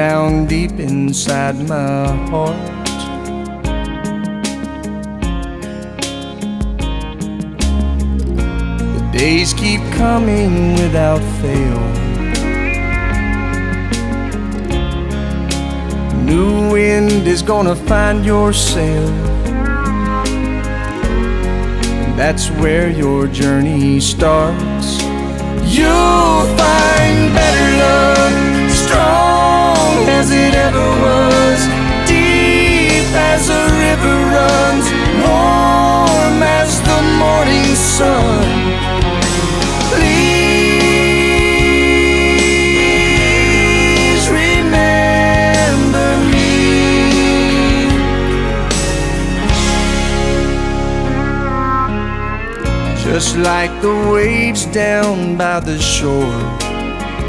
down deep inside my heart. The days keep coming without fail. New wind is gonna find your sail. That's where your journey starts. You'll find better love, strong as it ever was, deep as a river runs, warm as the morning sun. Please remember me. Just like the waves down by the shore,